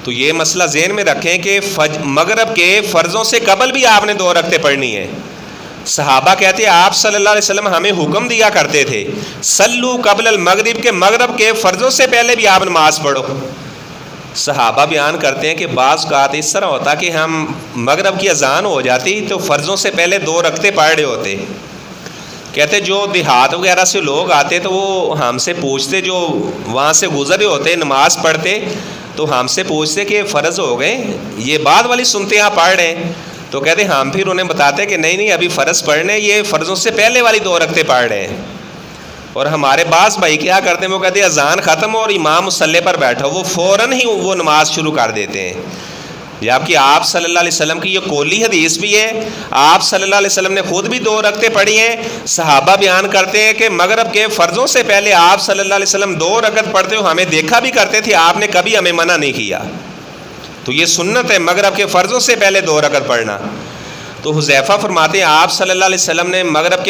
تو یہ مسئلہ ذہن میں رکھیں کہ مغرب کے فرضوں سے قبل بھی آپ نے 2 رکعتیں پڑھنی ہیں. صحابہ کہتے ہیں آپ صلی اللہ علیہ وسلم ہمیں حکم دیا کرتے تھے صلو قبل المغرب، کے مغرب کے فرضوں سے پہلے بھی آپ نماز پڑھو. صحابہ بیان کرتے ہیں کہ بعض اوقات اس طرح ہوتا کہ ہم مغرب کی اذان ہو جاتی تو فرضوں سے پہلے 2 رکعتیں پڑھ رہے ہوتے. کہتے جو دیہات وغیرہ سے لوگ آتے تو وہ ہم سے پوچھتے، جو وہاں سے گزرے ہوتے نماز پڑھتے تو ہم سے پوچھتے کہ فرض ہو گئے، یہ بعد والی سنتے آپ پڑھ رہے ہیں؟ تو کہتے ہم پھر انہیں بتاتے کہ نہیں ابھی فرض پڑھنے، یہ فرضوں سے پہلے والی 2 رکعتیں پڑھ رہے ہیں. اور ہمارے بعض بھائی کیا کرتے ہیں، وہ کہتے ہیں اذان ختم اور امام مصلی پر بیٹھا، وہ فوراً ہی وہ نماز شروع کر دیتے ہیں. جبکہ آپ صلی اللہ علیہ وسلم کی یہ قولی حدیث بھی ہے، آپ صلی اللہ علیہ وسلم نے خود بھی 2 رکعتیں پڑھی ہیں. صحابہ بیان کرتے ہیں کہ مغرب کے فرضوں سے پہلے آپ صلی اللہ علیہ وسلم 2 رکعت پڑھتے ہو، ہمیں دیکھا بھی کرتے تھے، آپ نے کبھی ہمیں منع نہیں کیا. تو یہ سنت ہے مغرب کے فرضوں سے پہلے 2 رکعت پڑھنا. تو حذیفہ فرماتے ہیں آپ صلی اللہ علیہ وسلم نے مغرب کے